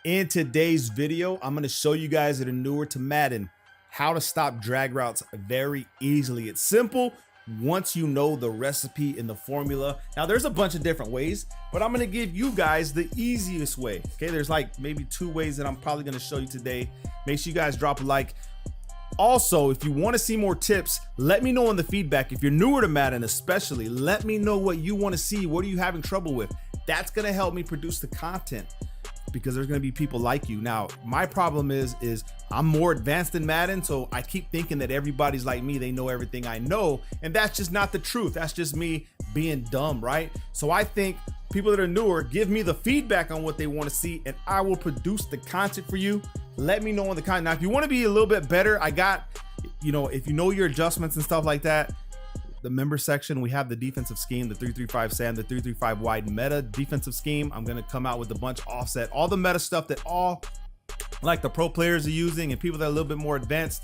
In today's video, I'm going to show you guys that are newer to Madden how to stop drag routes very easily. It's simple once you know the recipe and the formula. Now, there's a bunch of different ways, but I'm going to give you guys the easiest way. Okay, there's like maybe 2 ways that I'm probably going to show you today. Make sure you guys drop a like. Also, if you want to see more tips, let me know in the feedback. If you're newer to Madden especially, let me know what you want to see. What are you having trouble with? That's going to help me produce the content, because there's going to be people like you. Now, my problem is I'm more advanced in Madden, so I keep thinking that everybody's like me, they know everything I know, and that's just not the truth. That's just me being dumb, right? So I think people that are newer, give me the feedback on what they want to see, and I will produce the content for you. Let me know in the comment. Now, if you want to be a little bit better, I got, if you know your adjustments and stuff like that, the member section, we have the defensive scheme, the 3-3-5 Sam, the 3-3-5 wide meta defensive scheme. I'm going to come out with a bunch of offset, all the meta stuff that all like the pro players are using and people that are a little bit more advanced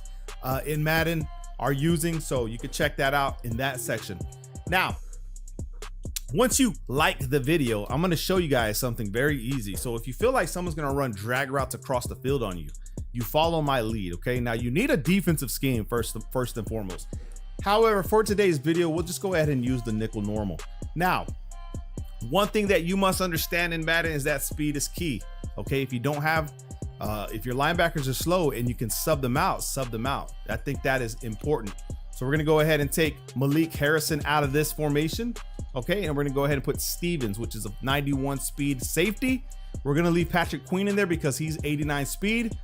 in Madden are using. So you can check that out in that section. Now, once you like the video, I'm going to show you guys something very easy. So if you feel like someone's going to run drag routes across the field on you, you follow my lead. Okay. Now you need a defensive scheme first and foremost. However, for today's video, we'll just go ahead and use the nickel normal. Now, one thing that you must understand in Madden is that speed is key. Okay, if you don't have, if your linebackers are slow and you can sub them out, sub them out. I think that is important. So we're gonna go ahead and take Malik Harrison out of this formation. Okay, and we're gonna go ahead and put Stevens, which is a 91 speed safety. We're gonna leave Patrick Queen in there because he's 89 speed.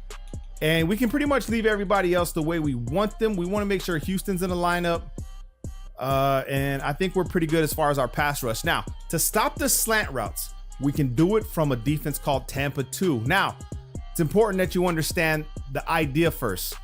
And we can pretty much leave everybody else the way we want them. We want to make sure Houston's in the lineup. And I think we're pretty good as far as our pass rush. Now, to stop the slant routes, we can do it from a defense called Tampa 2. Now, it's important that you understand the idea first.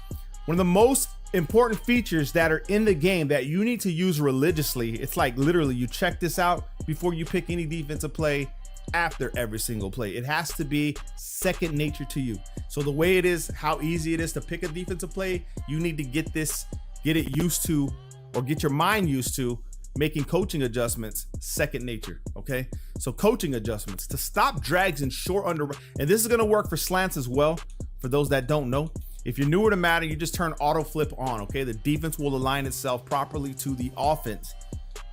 One of the most important features that are in the game that you need to use religiously, it's like literally you check this out before you pick any defensive play. After every single play, it has to be second nature to you. So the way it is, how easy it is to pick a defensive play, you need to get it used to, or get your mind used to making coaching adjustments second nature. Okay, so coaching adjustments to stop drags and short under, and this is going to work for slants as well. For those that don't know, if you're newer to Madden, you just turn auto flip on. Okay, the defense will align itself properly to the offense.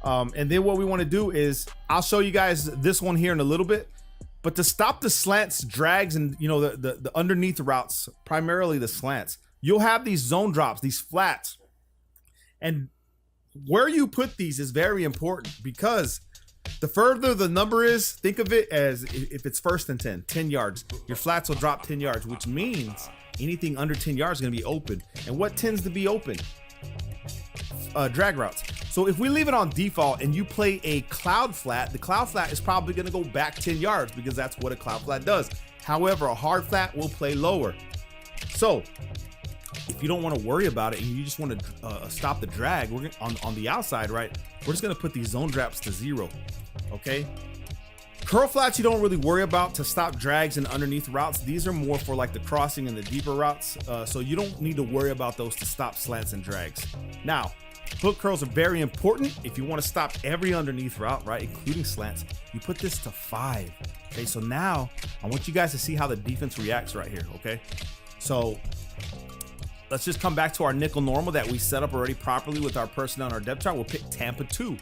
And then what we want to do is, I'll show you guys this one here in a little bit, but to stop the slants, drags, and the underneath routes, primarily the slants, you'll have these zone drops, these flats, and where you put these is very important, because the further the number is, think of it as if it's 1st and 10 yards, your flats will drop 10 yards, which means anything under 10 yards is going to be open. And what tends to be open? Drag routes. So if we leave it on default and you play a cloud flat, the cloud flat is probably going to go back 10 yards because that's what a cloud flat does. However, a hard flat will play lower. So if you don't want to worry about it and you just want to stop the drag, we're on the outside, right? We're just going to put these zone drops to 0. Okay. Curl flats you don't really worry about to stop drags and underneath routes. These are more for like the crossing and the deeper routes. So you don't need to worry about those to stop slants and drags. Now, hook curls are very important if you want to stop every underneath route, right, including slants. You put this to 5. Okay, so now I want you guys to see how the defense reacts right here. Okay, so let's just come back to our nickel normal that we set up already properly with our personnel on our depth chart. We'll pick Tampa 2.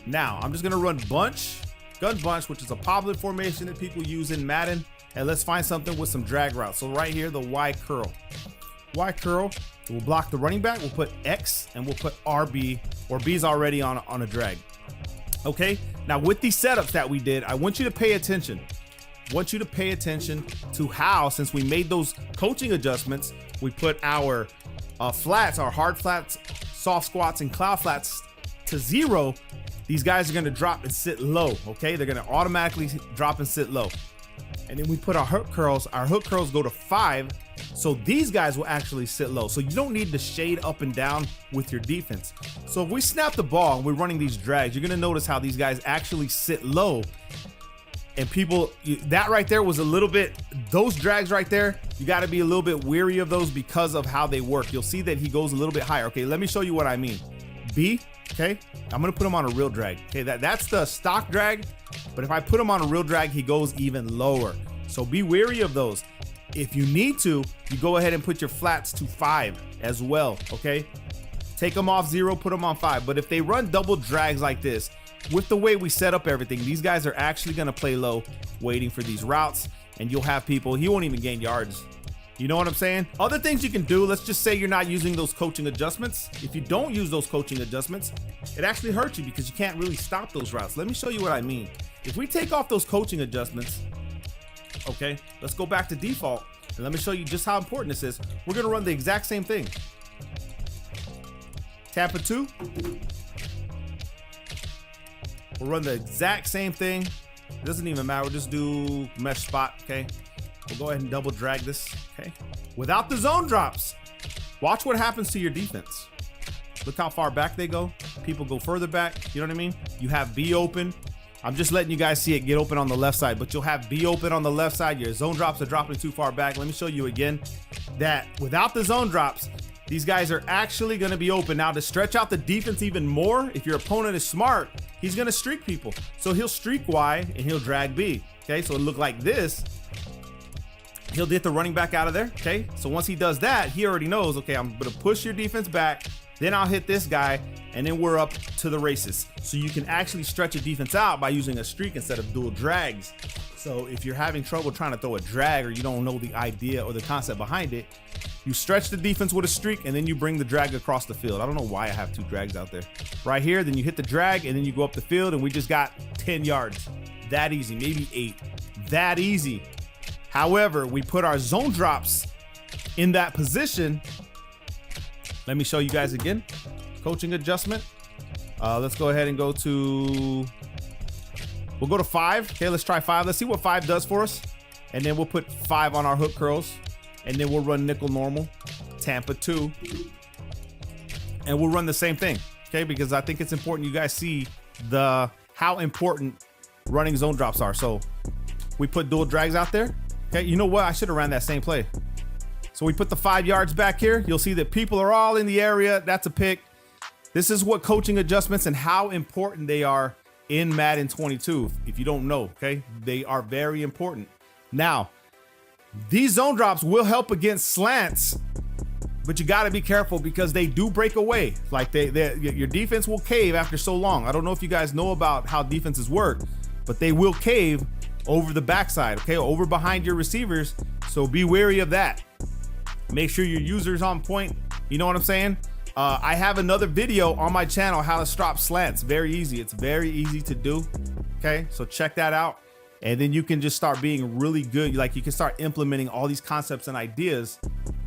Now I'm just gonna run gun bunch, which is a popular formation that people use in Madden, and let's find something with some drag routes. So right here, the Y curl. We'll block the running back, we'll put X, and we'll put RB, or B's already on a drag. Okay, now with these setups that we did, I want you to pay attention. To how, since we made those coaching adjustments, we put our flats, our hard flats, soft squats, and cloud flats to 0. These guys are gonna drop and sit low, okay? They're gonna automatically drop and sit low. And then we put our hook curls go to 5, so these guys will actually sit low. So you don't need to shade up and down with your defense. So if we snap the ball and we're running these drags, you're gonna notice how these guys actually sit low. And people, that right there was a little bit, those drags right there, you gotta be a little bit weary of those because of how they work. You'll see that he goes a little bit higher. Okay, let me show you what I mean. B, okay, I'm gonna put him on a real drag. Okay, that's the stock drag, but if I put him on a real drag, he goes even lower. So be wary of those. If you need to, you go ahead and put your flats to 5 as well, okay? Take them off 0, put them on 5. But if they run double drags like this, with the way we set up everything, these guys are actually gonna play low, waiting for these routes, and you'll have people, he won't even gain yards. You know what I'm saying? Other things you can do, let's just say you're not using those coaching adjustments. If you don't use those coaching adjustments, it actually hurts you because you can't really stop those routes. Let me show you what I mean. If we take off those coaching adjustments, okay, let's go back to default and let me show you just how important this is. We're gonna run the exact same thing. Tampa 2. We'll run the exact same thing. It doesn't even matter, we'll just do mesh spot, okay? We'll go ahead and double drag this, okay? Without the zone drops, watch what happens to your defense. Look how far back they go. People go further back, you know what I mean? You have B open. I'm just letting you guys see it get open on the left side, but you'll have B open on the left side. Your zone drops are dropping too far back. Let me show you again that without the zone drops, these guys are actually gonna be open. Now to stretch out the defense even more, if your opponent is smart, he's gonna streak people. So he'll streak Y and he'll drag B, okay? So it'll look like this. He'll get the running back out of there, okay? So once he does that, he already knows, okay, I'm gonna push your defense back, then I'll hit this guy, and then we're up to the races. So you can actually stretch a defense out by using a streak instead of dual drags. So if you're having trouble trying to throw a drag or you don't know the idea or the concept behind it, you stretch the defense with a streak and then you bring the drag across the field. I don't know why I have 2 drags out there. Right here, then you hit the drag and then you go up the field and we just got 10 yards. That easy, maybe 8. That easy. However, we put our zone drops in that position. Let me show you guys again. Coaching adjustment. Let's go ahead and go to, we'll go to 5. Okay, let's try 5. Let's see what 5 does for us. And then we'll put 5 on our hook curls. And then we'll run nickel normal, Tampa 2. And we'll run the same thing, okay? Because I think it's important you guys see how important running zone drops are. So we put dual drags out there. Okay, you know what? I should have ran that same play. So we put the 5 yards back here. You'll see that people are all in the area. That's a pick. This is what coaching adjustments and how important they are in Madden 22. If you don't know, okay? They are very important. Now, these zone drops will help against slants, but you got to be careful because they do break away. Like your defense will cave after so long. I don't know if you guys know about how defenses work, but they will cave over the backside, okay? Over behind your receivers. So be wary of that. Make sure your user's on point. You know what I'm saying? I have another video on my channel, how to stop slants. Very easy. It's very easy to do. Okay, so check that out. And then you can just start being really good. Like you can start implementing all these concepts and ideas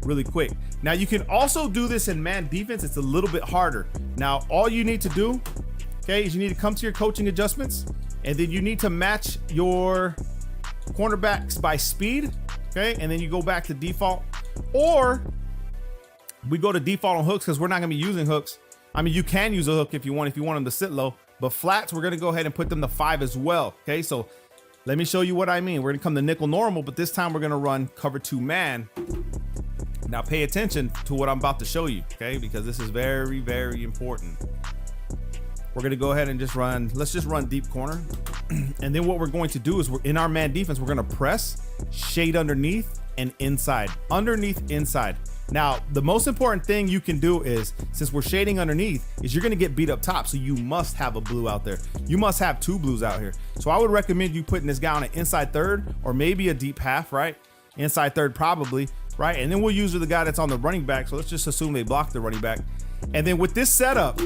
really quick. Now you can also do this in man defense. It's a little bit harder. Now, all you need to do, okay, is you need to come to your coaching adjustments and then you need to match your cornerbacks by speed. Okay, and then you go back to default, or we go to default on hooks because we're not gonna be using hooks. I mean, you can use a hook if you want them to sit low, but flats, we're gonna go ahead and put them to 5 as well. Okay, so let me show you what I mean. We're gonna come to nickel normal, but this time we're gonna run cover 2 man. Now pay attention to what I'm about to show you, okay? Because this is very, very important. We're gonna go ahead and just run, let's just run deep corner. And then what we're going to do is we're in our man defense, we're gonna press, shade underneath and inside, underneath, inside. Now, the most important thing you can do is, since we're shading underneath, is you're gonna get beat up top. So you must have a blue out there. You must have 2 blues out here. So I would recommend you putting this guy on an inside third or maybe a deep half, right? Inside third probably, right? And then we'll use the guy that's on the running back. So let's just assume they block the running back. And then with this setup,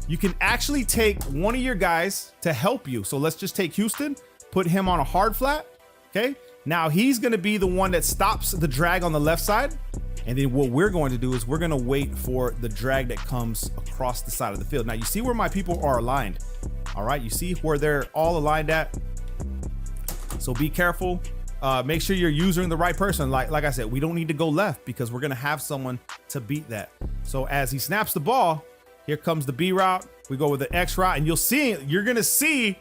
you can actually take one of your guys to help you. So let's just take Houston, put him on a hard flat, okay? Now he's gonna be the one that stops the drag on the left side. And then what we're going to do is we're gonna wait for the drag that comes across the side of the field. Now you see where my people are aligned. All right, you see where they're all aligned at. So be careful. Make sure you're using the right person. Like I said, we don't need to go left because we're gonna have someone to beat that. So as he snaps the ball, here comes the B route. We go with the X route and you're gonna see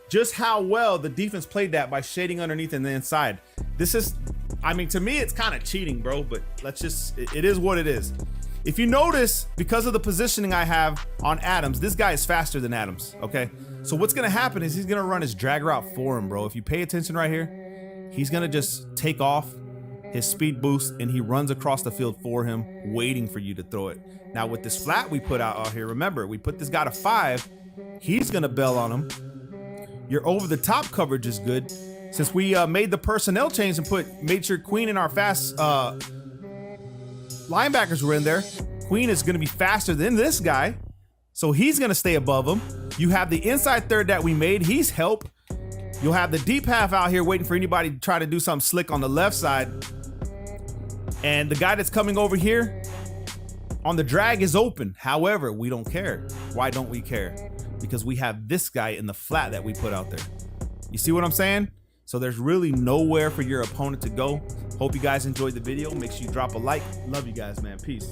just how well the defense played that by shading underneath and the inside. This is, I mean, to me, it's kind of cheating, bro, but it is what it is. If you notice, because of the positioning I have on Adams, this guy is faster than Adams, okay? So what's gonna happen is he's gonna run his drag route for him, bro. If you pay attention right here, he's gonna just take off his speed boost and he runs across the field for him, waiting for you to throw it. Now with this flat we put out here, remember, we put this guy to 5, he's gonna bail on him. Your over the top coverage is good. Since we made the personnel change and made sure Queen and our fast linebackers were in there, Queen is gonna be faster than this guy, so he's gonna stay above him. You have the inside third that we made, he's help. You'll have the deep half out here waiting for anybody to try to do something slick on the left side. And the guy that's coming over here on the drag is open. However, we don't care. Why don't we care? Because we have this guy in the flat that we put out there. You see what I'm saying? So there's really nowhere for your opponent to go. Hope you guys enjoyed the video. Make sure you drop a like. Love you guys, man. Peace.